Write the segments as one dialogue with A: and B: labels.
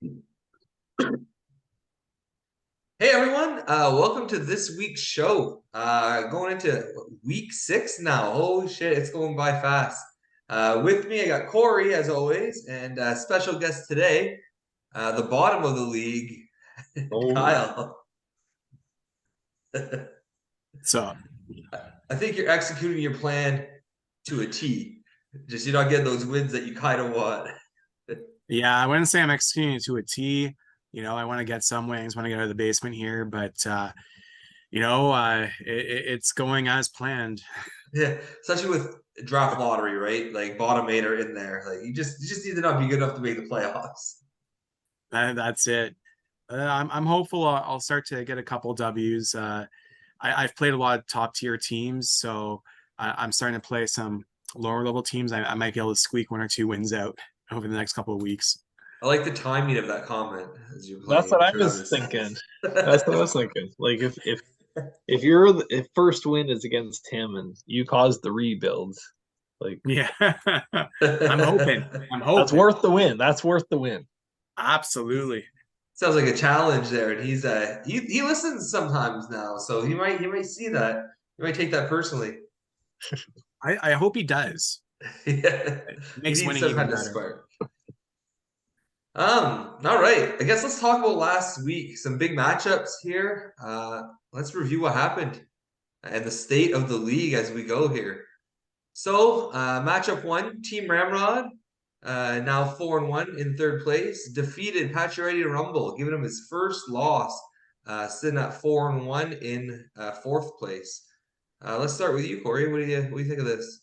A: Hey everyone, welcome to this week's show. Going into week 6 now. Holy shit, it's going by fast. With me, I got Corey as always, and special guest today, the bottom of the league,
B: Oh,
A: Kyle.
B: so
A: I think you're executing your plan to a T. Just you're not getting those wins that you kind of want.
B: yeah, I wouldn't say I'm executing it to a T. I want to get some wings, want to get out of the basement here, but it's going as planned.
A: Yeah, especially with draft lottery, right? Like bottom 8 are in there. Like you just need to not be good enough to make the playoffs.
B: That's it. I'm hopeful I'll start to get a couple W's. I've played a lot of top tier teams, so I'm starting to play some lower level teams. I might be able to squeak one or two wins out over the next couple of weeks.
A: I like the timing of that comment as you're
C: That's what
A: playing
C: I was
A: Travis.
C: thinking. That's what I was thinking. Like if first win is against him and you caused the rebuilds, like
B: Yeah, I'm hoping. I'm
C: that's
B: hoping.
C: worth the win. That's worth the win.
B: Absolutely.
A: Sounds like a challenge there, and he listens sometimes now, so he might see that. He might take that personally.
B: I hope he does.
A: Yeah.
B: It
A: He
B: makes
A: needs
B: winning
A: some
B: even
A: kind of
B: better.
A: spark. All right. I guess let's talk about last week. Some big matchups here. Let's review what happened and the state of the league as we go here. So, matchup one, Team Ramrod, now 4-1 in third place, defeated Pacioretty Rumble, giving him his first loss, sitting at 4-1 in fourth place. Let's start with you, Corey. What do you think of this?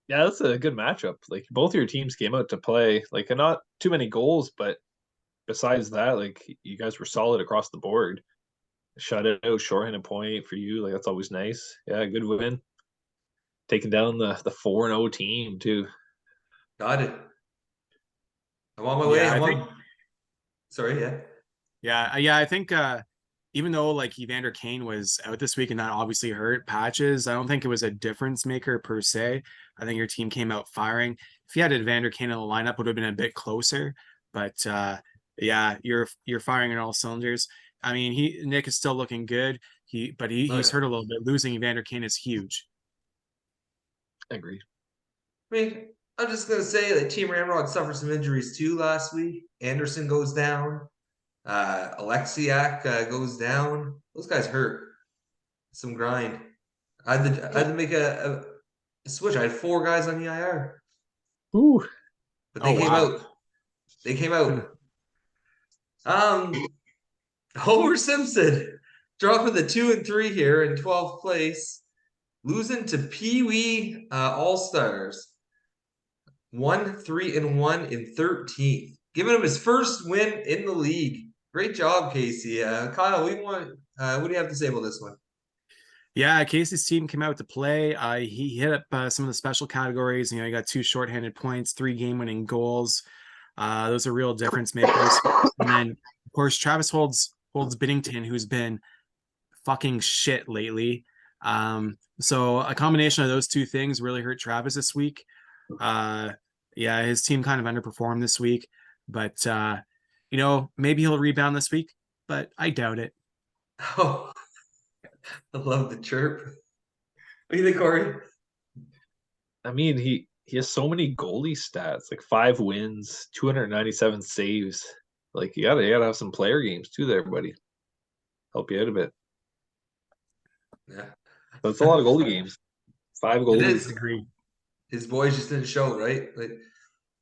C: Yeah, that's a good matchup. Like both your teams came out to play. Like not too many goals, but besides that, like you guys were solid across the board. Shut it out, shorthanded point for you. Like that's always nice. Yeah, good win. Taking down the 4-0 team too.
A: Got it. I'm on my way.
B: Yeah, I
A: I'm
B: think.
A: on. Sorry, yeah.
B: Yeah, I think. Even though like Evander Kane was out this week and that obviously hurt Patches, I don't think it was a difference maker per se. I think your team came out firing. If you had Evander Kane in the lineup, it would have been a bit closer. But yeah, you're firing on all cylinders. I mean, Nick is still looking good.
A: Oh
B: He's
A: yeah.
B: hurt a little bit. Losing Evander Kane is huge.
C: I agree.
A: I mean, I'm just gonna say that Team Ramrod suffered some injuries too last week. Anderson goes down. Alexiak goes down. Those guys hurt. Some grind. I had to make a switch. I had 4 guys on the IR,
C: Ooh,
A: but
B: Oh
A: they came
B: wow.
A: out. They came out. Um, Homer Simpson dropping the 2 and 3 here in 12th place, losing to Pee Wee All Stars. 1-3-1 in 13th, giving him his first win in the league. Great job, Casey. Kyle, what do you have to say about this one?
B: Yeah, Casey's team came out to play. He hit up some of the special categories. He got 2 shorthanded points, 3 game-winning goals. Those are real difference makers. And then, of course, Travis holds Binnington, who's been fucking shit lately. So a combination of those two things really hurt Travis this week. Uh, yeah, his team kind of underperformed this week, but maybe he'll rebound this week, but I doubt it.
A: Oh, I love the chirp. What do you think, Corey?
C: I mean, he has so many goalie stats, like 5 wins, 297 saves. Like you gotta have some player games too there, buddy. Help you out a bit.
A: Yeah,
C: That's a lot of goalie games. Five
A: it
C: goalies.
A: is.
B: Agree.
A: His boys just didn't show, right? Like,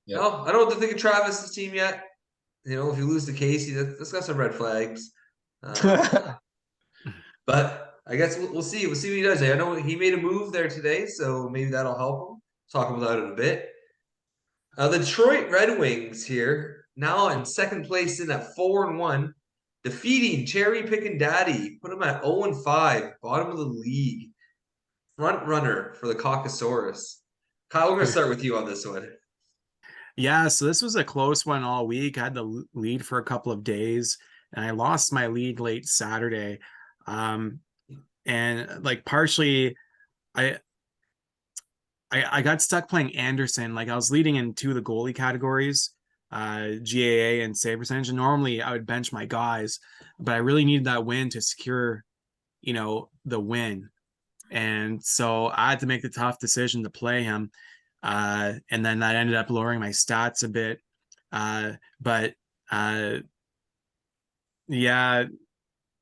C: Yep.
A: no, I don't know what to think of Travis's team yet. If you lose to Casey, that's got some red flags. Um, but I guess we'll see. We'll see what he does. I know he made a move there today, so maybe that'll help him. Talk about it in a bit. The Detroit Red Wings here, now in second place in at 4-1, defeating Cherry Pickin' Daddy, put him at 0-5, bottom of the league. Front runner for the Caucasaurus. Kyle, we're gonna start with you on this one.
B: Yeah, so this was a close one all week. I had the lead for a couple of days, and I lost my lead late Saturday. And like partially, I I got stuck playing Anderson. Like I was leading in two of the goalie categories. GAA and save percentage. And normally I would bench my guys, but I really needed that win to secure, the win. And so I had to make the tough decision to play him. And then that ended up lowering my stats a bit. But yeah,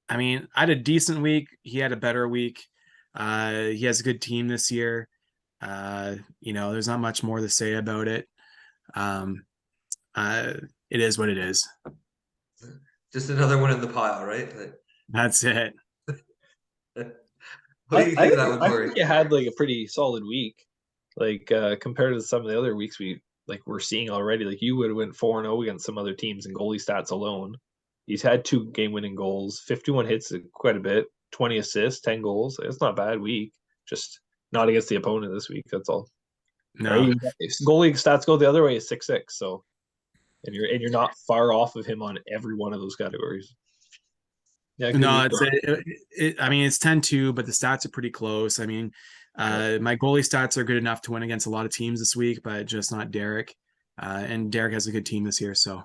B: I mean, I had a decent week. He had a better week. He has a good team this year. There's not much more to say about it. Um, it is what it is.
A: Just another one in the pile, right?
B: That's it.
A: What do you think of that one,
C: I
A: Corey?
C: think you had like a pretty solid week, like compared to some of the other weeks we're seeing already. Like you would have went 4-0 against some other teams in goalie stats alone. He's had 2 game-winning goals, 51 hits, quite a bit, 20 assists, 10 goals. It's not a bad week. Just not against the opponent this week. That's all.
B: No,
C: Right? Goalie stats go the other way is 6-6. So, and you're not far off of him on every one of those categories. Yeah, good
B: no,
C: week.
B: I mean, it's 10-2, but the stats are pretty close. I mean, my goalie stats are good enough to win against a lot of teams this week, but just not Derek. And Derek has a good team this year, so.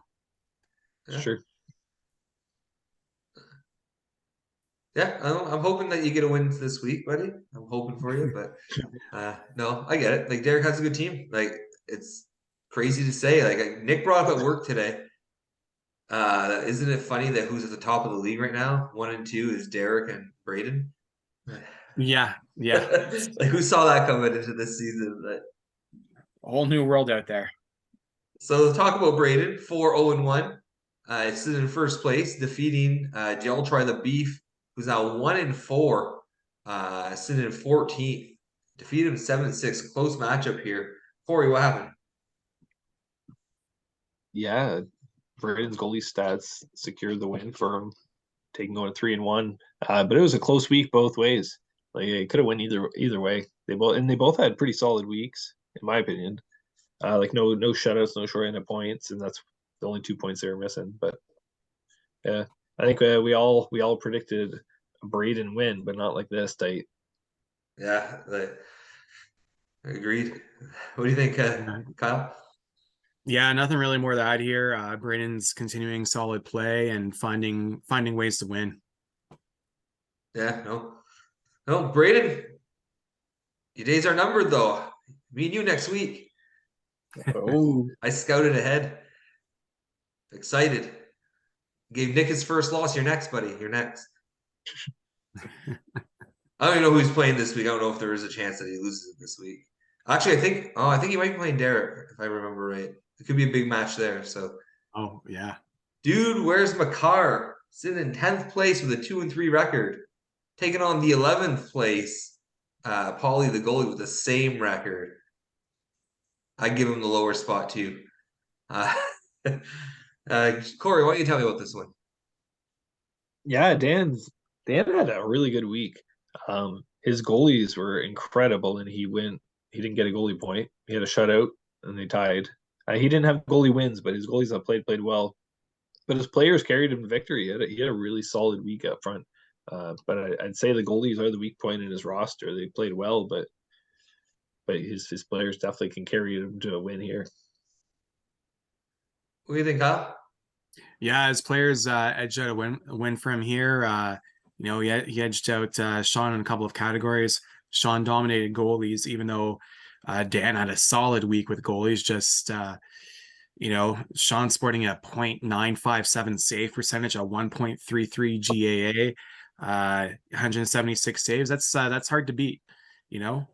A: Yeah.
C: Sure.
A: Yeah, I'm hoping that you get a win this week, buddy. I'm hoping for you, but no, I get it. Like Derek has a good team. Like it's crazy to say. Like Nick brought up at work today. Isn't it funny that who's at the top of the league right now? 1 and 2 is Derek and Braden.
B: Yeah.
A: Like who saw that coming into this season? But
B: A whole new world out there.
A: so talk about Braden, 4-0-1. It's in first place, defeating I'll try the Beef, who's now 1-4, sitting in 14th. Defeated him 7-6. Close matchup here. Corey, what happened?
C: Yeah, Braden's goalie stats secured the win for him, taking on a 3-1. But it was a close week both ways. Like it could have went either way. They both had pretty solid weeks, in my opinion. Like no shutouts, no short-handed points, and that's the only 2 points they were missing. But yeah, I think we all predicted a Braden win, but not like this tight.
A: Yeah, agreed. What do you think, Kyle?
B: Yeah, nothing really more to add here. Braden's continuing solid play and finding ways to win.
A: Yeah, no, Braden, your days are numbered though. Me and you next week.
C: Oh,
A: I scouted ahead. Excited. Gave Nick his first loss. You're next, buddy. You're next. I don't even know who's playing this week. I don't know if there is a chance that he loses it this week. Actually, I think he might be playing Derek, if I remember right. It could be a big match there. So,
B: Oh yeah.
A: dude, where's Makar? Sitting in 10th place with a 2-3 record, taking on the 11th place, Paulie the goalie with the same record. I give him the lower spot too. Corey, why don't you tell me about this one?
C: yeah, Dan had a really good week. His goalies were incredible, and he didn't get a goalie point. He had a shutout, and they tied. He didn't have goalie wins, but his goalies that played well. But his players carried him to victory. He had a really solid week up front. But I'd say the goalies are the weak point in his roster. They played well, but his players definitely can carry him to a win here.
A: What do you think, Kyle?
B: Yeah, his players edged out a win for him here. He edged out Sean in a couple of categories. Sean dominated goalies, even though Dan had a solid week with goalies. Just Sean sporting a .957 save percentage, a 1.33 GAA, 176 saves. That's hard to beat. Dan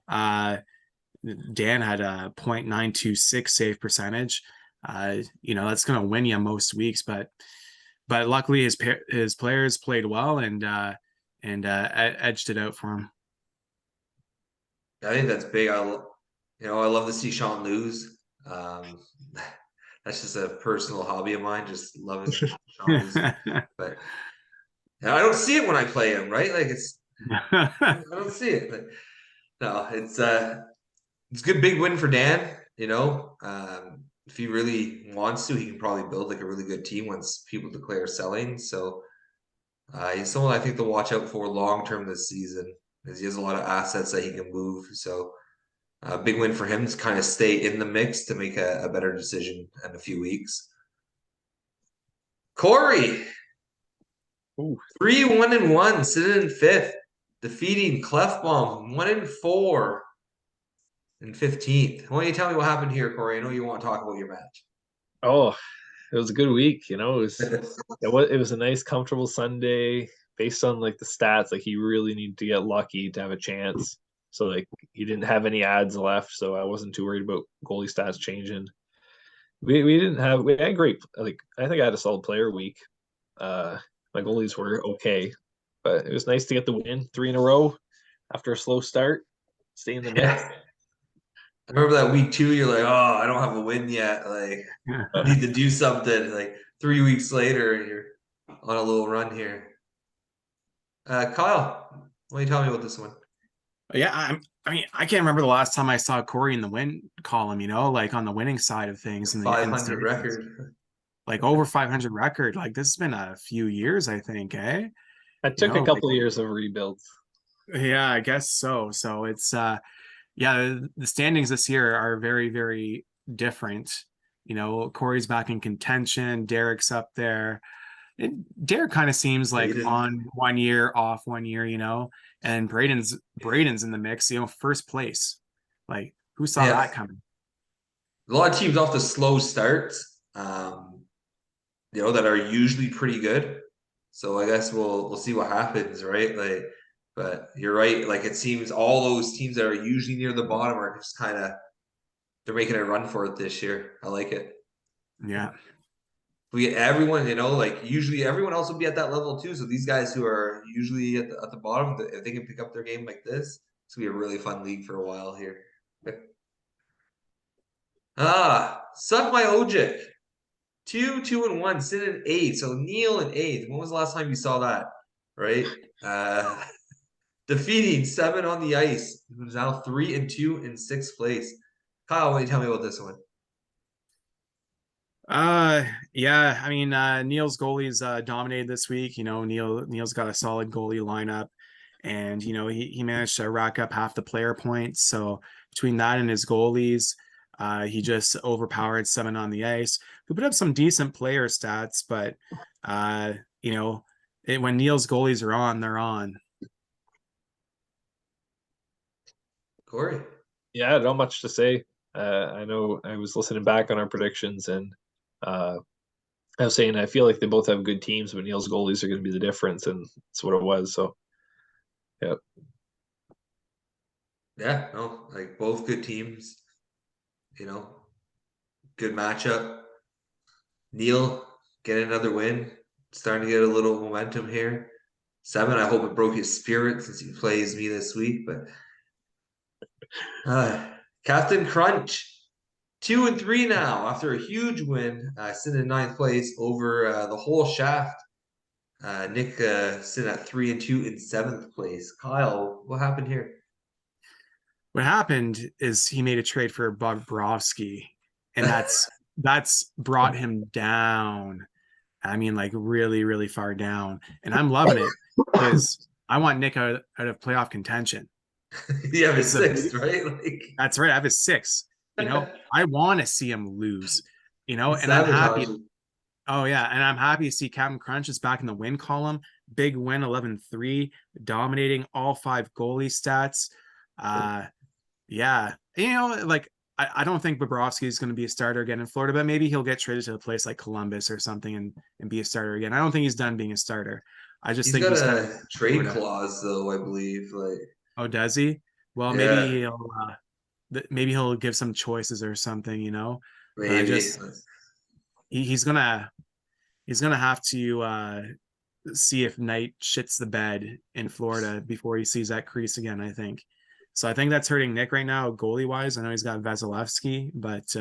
B: had a .926 save percentage. That's going to win you most weeks, but luckily his players played well and edged it out for him.
A: I think that's big. I love to see Sean lose. That's just a personal hobby of mine, just loving Sean losing. But I don't see it when I play him, right? Like I don't see it. But no, it's a good big win for Dan. If he really wants to, he can probably build like a really good team once people declare selling. So he's someone I think to watch out for long term this season, because he has a lot of assets that he can move. So big win for him to kind of stay in the mix to make a better decision in a few weeks. Corey,
C: Ooh.
A: 3-1-1, sitting in fifth, defeating Clefbaum 1-4 in 15th. Why don't you tell me what happened here, Corey? I know you want to talk about your match.
C: Oh, it was a good week. It was a nice, comfortable Sunday based on like the stats. Like he really needed to get lucky to have a chance. So like he didn't have any ads left, so I wasn't too worried about goalie stats changing. We had great, like I think I had a solid player week. My goalies were okay, but it was nice to get the win 3 in a row after a slow start. Stay in the mix.
A: I remember that week 2, you're like, oh, I don't have a win yet. Like, need to do something. Like 3 weeks later, you're on a little run here. Kyle, why don't you tell me about this one?
B: Yeah, I mean, I can't remember the last time I saw Corey in the win column, like on the winning side of things in the
A: 500
B: standings.
A: record.
B: Like over 500 record. Like this has been a few years, I think, eh?
C: It took a couple of years of rebuilds.
B: Yeah, I guess so. So it's yeah, the standings this year are very, very different. Corey's back in contention, Derek's up there. Derek kind of seems like
A: Braden.
B: on 1 year, off 1 year, and Braden's in the mix, first place. Like who saw that coming?
A: A lot of teams off the slow starts, that are usually pretty good. So I guess we'll see what happens, right? Like, but you're right. Like it seems all those teams that are usually near the bottom are just kind of they're making a run for it this year. I like it.
B: Yeah.
A: We get everyone, like usually everyone else will be at that level too. So these guys who are usually at the bottom, if they can pick up their game like this, it's gonna be a really fun league for a while here. Suck my Ojic. 2-2-1, sit in 8. So Neil in 8th. When was the last time you saw that? Right? Defeating 7 on the ice. Who's now 3-2 in 6th place. Kyle, what do you tell me about this one?
B: Yeah, I mean, Neil's goalies dominated this week. Neil's got a solid goalie lineup, and he managed to rack up half the player points. So between that and his goalies, he just overpowered 7 on the ice, who put up some decent player stats, but when Neil's goalies are on, they're on.
A: Corey.
C: Yeah, not much to say. I know I was listening back on our predictions, and I was saying I feel like they both have good teams, but Neil's goalies are going to be the difference, and that's what it was. So, yeah.
A: Yeah, no, like both good teams. Good matchup. Neil getting another win. Starting to get a little momentum here. 7, I hope it broke his spirit since he plays me this week, but Captain Crunch, 2-3 now after a huge win, sitting in 9th place over the whole shaft. Nick sitting at 3-2 in 7th place. Kyle, what happened here?
B: What happened is he made a trade for Bobrovsky, and that's brought him down. I mean, like really, really far down. And I'm loving it because I want Nick out of playoff contention.
A: You have his 6th, right?
B: That's right. I have his 6th. I want to see him lose. And I'm happy. Oh yeah, and I'm happy to see Captain Crunch is back in the win column. Big win, 11-3, dominating all 5 goalie stats. Yeah, I don't think Bobrovsky is going to be a starter again in Florida, but maybe he'll get traded to a place like Columbus or something and be a starter again. I don't think he's done being a starter. I just think
A: got
B: he's
A: a trade clause, though. I believe.
B: Oh, does he? Well,
A: yeah.
B: maybe he'll give some choices or something.
A: Maybe
B: he's gonna have to see if Knight shits the bed in Florida before he sees that crease again, I think. So I think that's hurting Nick right now, goalie wise. I know he's got Vasilevsky, but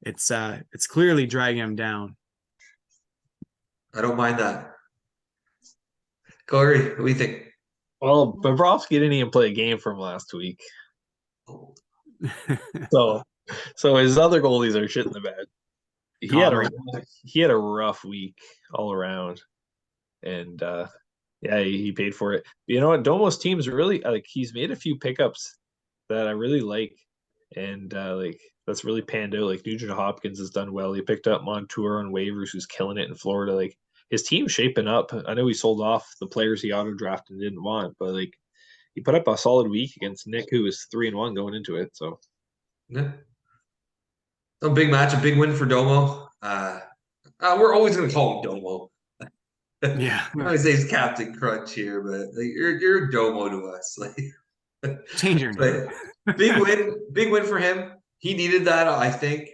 B: it's clearly dragging him down.
A: I don't mind that. Corey, what do you think?
C: Well, Bobrovsky didn't even play a game from last week. So his other goalies are shit in the bed. He had a rough week all around, and yeah, he paid for it. But you know what? Domo's teams really he's made a few pickups that I really like, and that's really panned out. Like Nugent Hopkins has done well. He picked up Montour on waivers, who's killing it in Florida. Like his team's shaping up. I know he sold off the players he auto drafted and didn't want, but like he put up a solid week against Nick, who was 3-1 going into it. So
A: Yeah. A big match, a big win for Domo. We're always going to call him Domo.
B: Yeah.
A: I would say he's Captain Crunch here, but like, you're Domo to us. Like,
B: Change your name.
A: big win for him. He needed that, I think.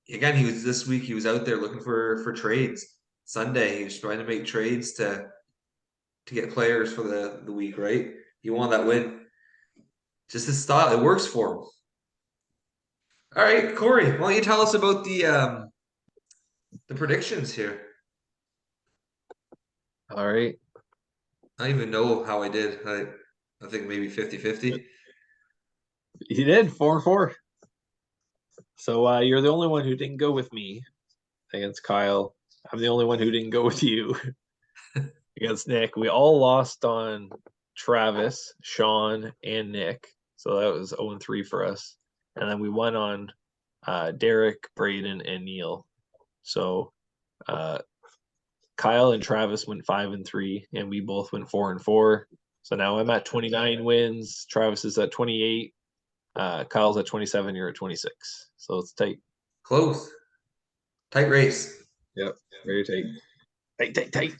A: He was this week. He was out there looking for trades. Sunday, he was trying to make trades to get players for the week. Right? He wanted that win. Just his style, it works for him. All right, Corey, why don't you tell us about the predictions here?
C: all right.
A: I don't even know how I did. I think maybe 50-50.
C: He did 4-4. So you're the only one who didn't go with me against Kyle. I'm the only one who didn't go with you against Nick. We all lost on Travis, Sean, and Nick. So that was 0-3 for us. And then we won on Derek, Braden, and Neil. So Kyle and Travis went 5-3, and we both went 4-4. So now I'm at 29 wins. Travis is at 28. Kyle's at 27. You're at 26. So it's tight.
A: Close. Tight race.
C: Yep. Very tight. Tight.
A: Tight.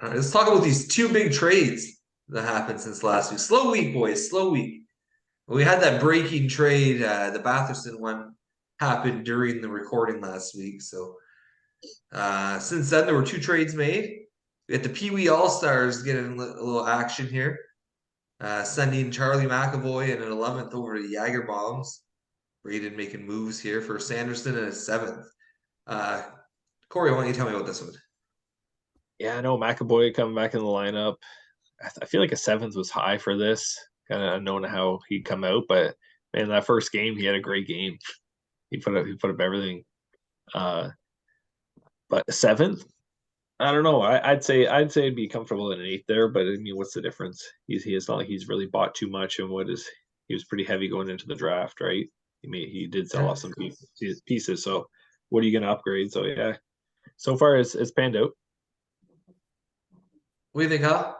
A: All right, let's talk about these two big trades that happened since last week. Slow week, boys. Slow week. We had that breaking trade. The Batherson one happened during the recording last week. So since then, there were 2 trades made. We had the Pee Wee All-Stars getting a little action here. Sending Charlie McAvoy and an 11th over to Jagger Bombs. Braden making moves here for Sanderson and a 7th. Corey, why don't you tell me about this one?
C: Yeah, I know McAvoy coming back in the lineup. I feel like a 7th was high for this. Kind of unknown how he'd come out, but man, that first game he had a great game. He put up everything. But a 7th, I don't know. I'd say it'd be comfortable in an 8th there, but I mean, what's the difference? It's not like he's really bought too much, and he was pretty heavy going into the draft, right? He did sell off some pieces. So what are you going to upgrade? So yeah, so far it's panned out.
A: What do you think, Kyle?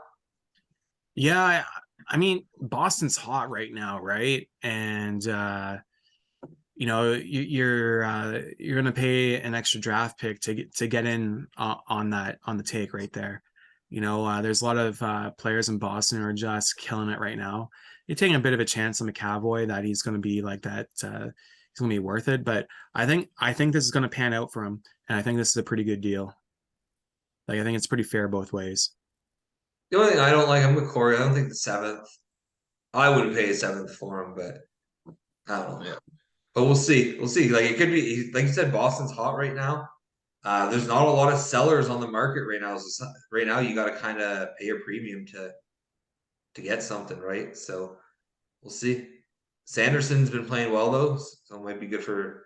B: Yeah, I mean, Boston's hot right now, right? And you're gonna pay an extra draft pick to get in on the take right there. There's a lot of players in Boston who are just killing it right now. You're taking a bit of a chance on McAvoy that he's going to be like that. He's going to be worth it, but I think this is going to pan out for him, and I think this is a pretty good deal. Like I think it's pretty fair both ways.
A: The only thing I don't like, I'm with Corey. I don't think the 7th. I wouldn't pay a 7th for him, but I don't know.
C: Yeah.
A: But we'll see. We'll see. Like it could be, like you said, Boston's hot right now. There's not a lot of sellers on the market right now. So right now, you got to kind of pay a premium to get something, right? So we'll see. Sanderson's been playing well though, so it might be good for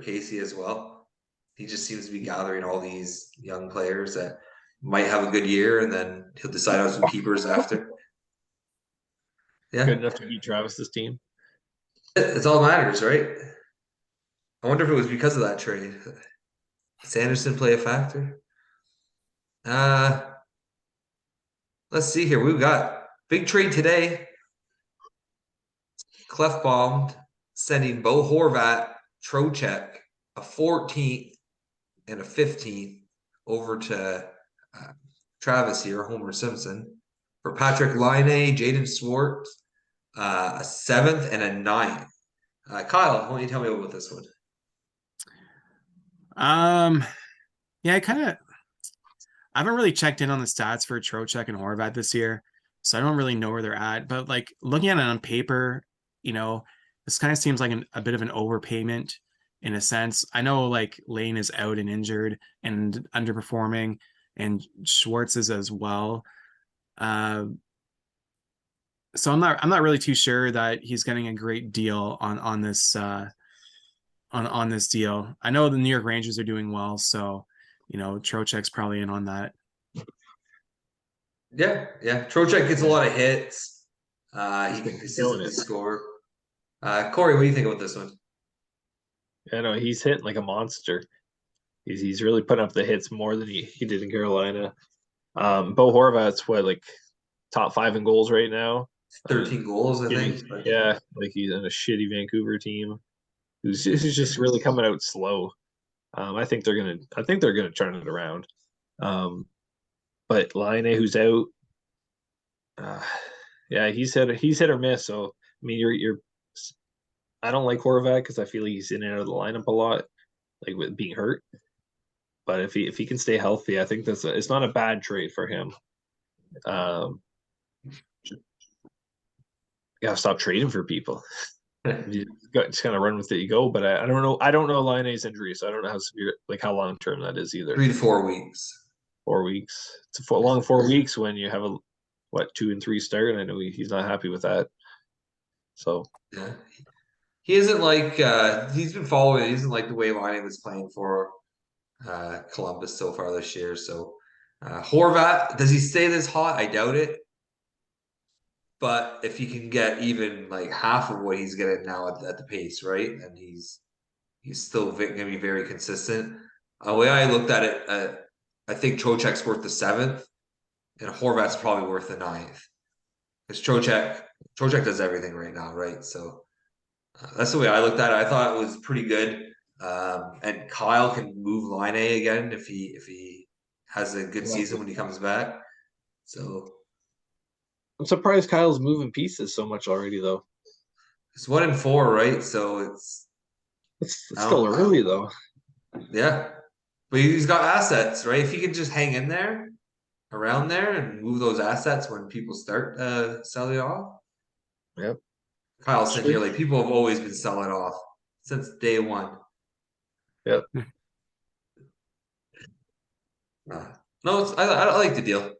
A: Casey as well. He just seems to be gathering all these young players that might have a good year, and then he'll decide on some keepers after. Yeah,
C: Good enough to beat Travis's team.
A: it's all that matters, right? I wonder if it was because of that trade. Sanderson play a factor? Let's see here. We've got big trade today. Clefbaum sending Bo Horvat, Trocheck, a 14th and a 15th over to Travis here, Homer Simpson. For Patrick Laine, Jaden Swartz, a 7th and a 9th. Kyle, why don't you tell me about this one?
B: Yeah, I haven't really checked in on the stats for Trocheck and Horvat this year, so I don't really know where they're at. But like looking at it on paper, this kind of seems like a bit of an overpayment in a sense. I know like Lane is out and injured and underperforming, and Schwartz is as well. So I'm not really too sure that he's getting a great deal on this on this deal. I know the New York Rangers are doing well, so Trocheck's probably in on that.
A: Yeah. Trocheck gets a lot of hits. He
C: been
A: can
C: killing
A: consistently
C: it.
A: score. Corey, what do you think about this one?
C: I know he's hitting like a monster. He's really putting up the hits more than he did in Carolina. Bo Horvat's what, like top 5 in goals right now.
A: 13 goals, I think. But
C: Yeah, like he's in a shitty Vancouver team who's just really coming out slow. I think they're gonna turn it around. But Line, who's out, uh, yeah, he's hit or miss. So I mean, you're I don't like Horvat because I feel like he's in and out of the lineup a lot, like with being hurt. But if he can stay healthy, I think it's not a bad trade for him. Um, you gotta stop trading for people. You just kind of run with it, you go. But I don't know. I don't know Line's injury, so I don't know how severe, like how long term that is either.
A: 3 to 4 weeks.
C: 4 weeks. It's a long 4 weeks when you have a 2 and 3 start, and I know he's not happy with that. So
A: Yeah. He isn't like he's been following. He isn't like the way Line was playing for Columbus so far this year. So Horvat, does he stay this hot? I doubt it. But if he can get even like half of what he's getting now at the pace, right, and he's still going to be very consistent. The way I looked at it, I think Trocheck's worth the 7th, and Horvat's probably worth the 9th. Because Trocheck does everything right now, right? So that's the way I looked at it. I thought it was pretty good. And Kyle can move line A again if he has a good season when he comes back. So
C: I'm surprised Kyle's moving pieces so much already, though.
A: it's 1 and 4, right? So
C: It's still early, though.
A: Yeah, but he's got assets, right? If he could just hang in there, around there, and move those assets when people start selling off.
C: Yep.
A: Kyle's sitting here like people have always been selling off since day one.
C: Yep.
A: No, I like the deal.